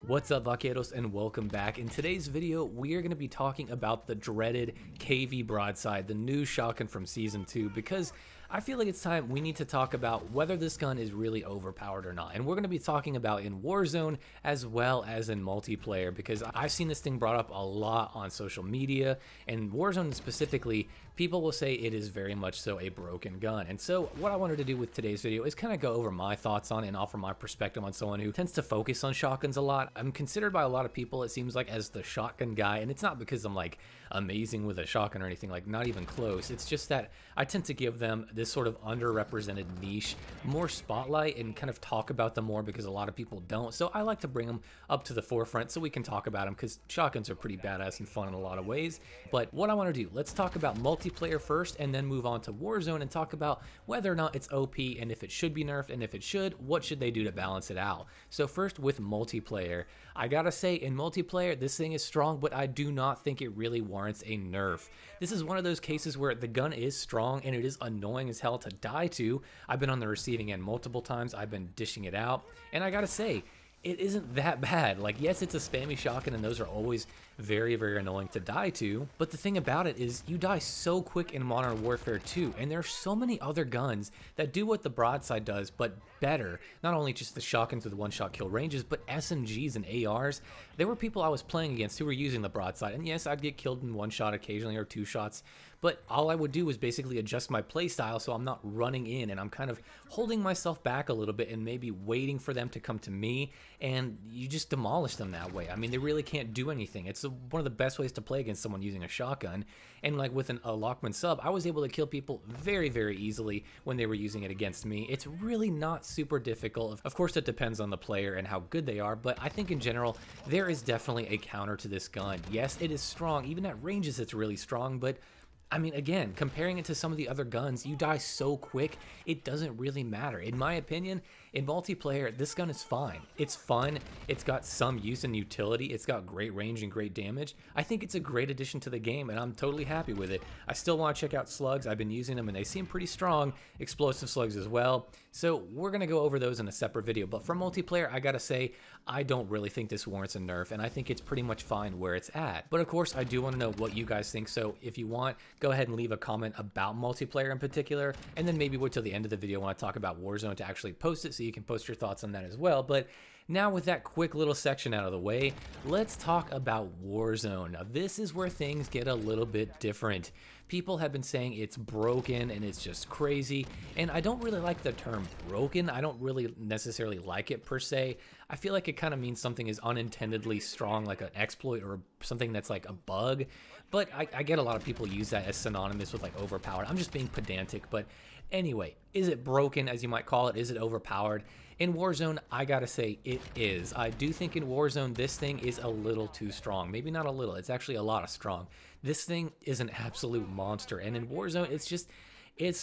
What's up, vaqueros, and welcome back. In today's video, we are going to be talking about the dreaded KV Broadside, the new shotgun from Season 2, because I feel like it's time we need to talk about whether this gun is really overpowered or not. And we're going to be talking about in Warzone as well as in multiplayer, because I've seen this thing brought up a lot on social media, and Warzone specifically, people will say it is very much so a broken gun. And so what I wanted to do with today's video is kind of go over my thoughts on it and offer my perspective on someone who tends to focus on shotguns a lot. I'm considered by a lot of people, it seems like, as the shotgun guy, and it's not because I'm like amazing with a shotgun or anything, like not even close. It's just that I tend to give them this sort of underrepresented niche more spotlight and kind of talk about them more because a lot of people don't. So I like to bring them up to the forefront so we can talk about them, because shotguns are pretty badass and fun in a lot of ways. But what I want to do, let's talk about multiplayer first and then move on to Warzone and talk about whether or not it's OP and if it should be nerfed, and if it should, what should they do to balance it out. So first with multiplayer, I gotta say in multiplayer this thing is strong, but I do not think it really warrants a nerf. This is one of those cases where the gun is strong and it is annoying as hell to die to. I've been on the receiving end multiple times, I've been dishing it out, and I gotta say, it isn't that bad. Like, yes, it's a spammy shotgun and those are always very, very annoying to die to, but the thing about it is you die so quick in Modern Warfare 2, and there are so many other guns that do what the Broadside does, but better. Not only just the shotguns with one-shot kill ranges, but SMGs and ARs. There were people I was playing against who were using the Broadside, and yes, I'd get killed in one shot occasionally or two shots, but all I would do was basically adjust my playstyle so I'm not running in and I'm kind of holding myself back a little bit and maybe waiting for them to come to me, and you just demolish them that way. I mean, they really can't do anything. It's one of the best ways to play against someone using a shotgun, and like with a Lockman sub, I was able to kill people very, very easily when they were using it against me. It's really not super difficult. Of course, it depends on the player and how good they are, but I think in general, there is definitely a counter to this gun. Yes, it is strong. Even at ranges, it's really strong, but I mean, again, comparing it to some of the other guns, you die so quick, it doesn't really matter. In my opinion, in multiplayer, this gun is fine. It's fun, it's got some use and utility, it's got great range and great damage. I think it's a great addition to the game, and I'm totally happy with it. I still want to check out slugs. I've been using them, and they seem pretty strong. Explosive slugs as well. So we're going to go over those in a separate video, but for multiplayer, I gotta say, I don't really think this warrants a nerf, and I think it's pretty much fine where it's at. But of course, I do want to know what you guys think, so if you want, go ahead and leave a comment about multiplayer in particular, and then maybe wait till the end of the video when I talk about Warzone to actually post it, so you can post your thoughts on that as well. But now with that quick little section out of the way, let's talk about Warzone. Now this is where things get a little bit different. People have been saying it's broken and it's just crazy, and I don't really like the term broken. I don't really necessarily like it per se. I feel like it kind of means something is unintendedly strong, like an exploit or something that's like a bug, but I get a lot of people use that as synonymous with like overpowered. I'm just being pedantic, but anyway, is it broken, as you might call it? Is it overpowered? In Warzone, I gotta say it is. I do think in Warzone, this thing is a little too strong. Maybe not a little, it's actually a lot of strong. This thing is an absolute monster, and in Warzone, it's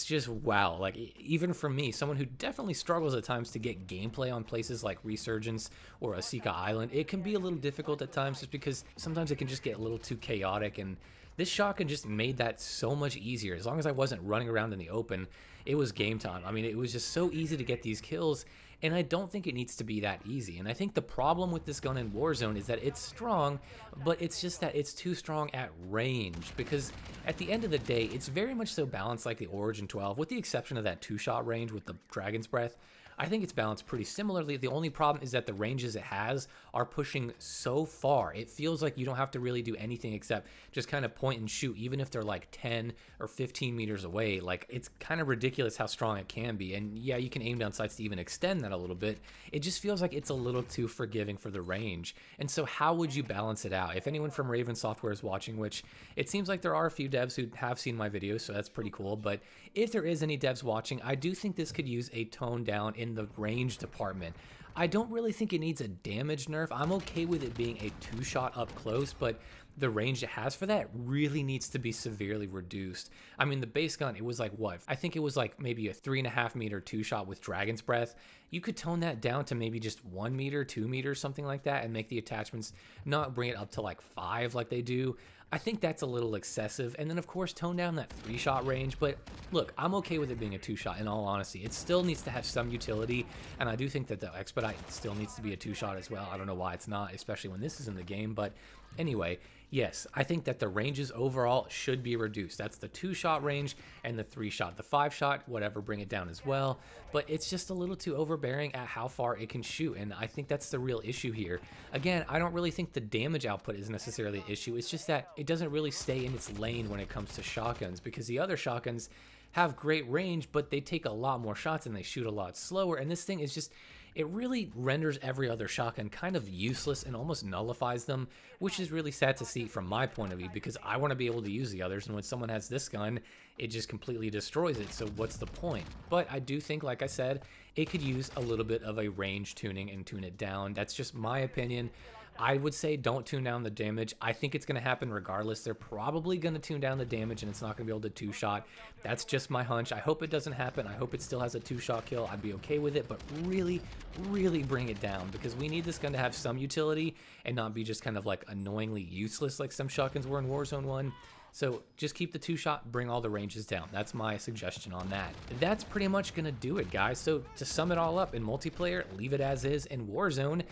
just wow. Like, even for me, someone who definitely struggles at times to get gameplay on places like Resurgence or Asika Island, it can be a little difficult at times just because sometimes it can just get a little too chaotic, and this shotgun just made that so much easier. As long as I wasn't running around in the open, it was game time. I mean, it was just so easy to get these kills, and I don't think it needs to be that easy. And I think the problem with this gun in Warzone is that it's strong, but it's just that it's too strong at range, because at the end of the day, it's very much so balanced like the Origin 12, with the exception of that two-shot range with the Dragon's Breath. I think it's balanced pretty similarly. The only problem is that the ranges it has are pushing so far. It feels like you don't have to really do anything except just kind of point and shoot, even if they're like 10 or 15 meters away. Like, it's kind of ridiculous how strong it can be. And yeah, you can aim down sights to even extend that a little bit. It just feels like it's a little too forgiving for the range. And so how would you balance it out? If anyone from Raven Software is watching, which it seems like there are a few devs who have seen my videos, so that's pretty cool. But if there is any devs watching, I do think this could use a tone down in the range department. I don't really think it needs a damage nerf. I'm okay with it being a two-shot up close, but the range it has for that really needs to be severely reduced. I mean, the base gun, it was like what? I think it was like maybe a 3.5 meter two-shot with Dragon's Breath. You could tone that down to maybe just 1 meter, 2 meters, something like that, and make the attachments not bring it up to like 5 like they do. I think that's a little excessive. And then of course tone down that 3-shot range, but look, I'm okay with it being a 2-shot in all honesty. It still needs to have some utility, and I do think that the Expedite still needs to be a 2-shot as well. I don't know why it's not, especially when this is in the game, but anyway, yes, I think that the ranges overall should be reduced. That's the 2-shot range and the 3-shot. The 5-shot, whatever, bring it down as well. But it's just a little too overbearing at how far it can shoot, and I think that's the real issue here. Again, I don't really think the damage output is necessarily an issue. It's just that it doesn't really stay in its lane when it comes to shotguns, because the other shotguns have great range, but they take a lot more shots and they shoot a lot slower, and this thing is just, it really renders every other shotgun kind of useless and almost nullifies them, which is really sad to see from my point of view, because I want to be able to use the others, and when someone has this gun, it just completely destroys it, so what's the point? But I do think, like I said, it could use a little bit of a range tuning and tune it down. That's just my opinion. I would say don't tune down the damage. I think it's going to happen regardless. They're probably going to tune down the damage and it's not going to be able to 2-shot. That's just my hunch. I hope it doesn't happen. I hope it still has a 2-shot kill. I'd be okay with it, but really, really bring it down, because we need this gun to have some utility and not be just kind of like annoyingly useless like some shotguns were in Warzone 1. So just keep the 2-shot, bring all the ranges down. That's my suggestion on that. That's pretty much going to do it, guys. So to sum it all up, in multiplayer, leave it as is. In Warzone,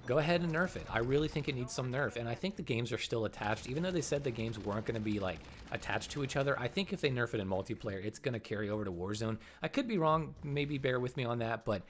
go ahead and nerf it. I really think it needs some nerf, and I think the games are still attached. Even though they said the games weren't going to be like attached to each other, I think if they nerf it in multiplayer, it's going to carry over to Warzone. I could be wrong, maybe bear with me on that, but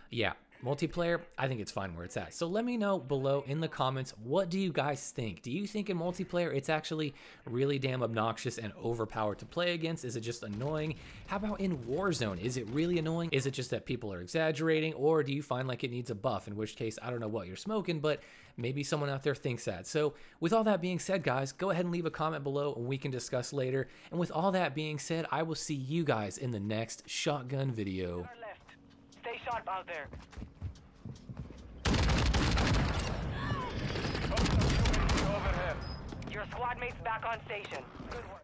yeah, multiplayer, I think it's fine where it's at. So let me know below in the comments, what do you guys think? Do you think in multiplayer it's actually really damn obnoxious and overpowered to play against? Is it just annoying? How about in Warzone? Is it really annoying? Is it just that people are exaggerating, or do you find like it needs a buff? In which case, I don't know what you're smoking, but maybe someone out there thinks that. So with all that being said, guys, go ahead and leave a comment below and we can discuss later. And with all that being said, I will see you guys in the next shotgun video. Stay sharp out there. Your squad mate's back on station. Good work.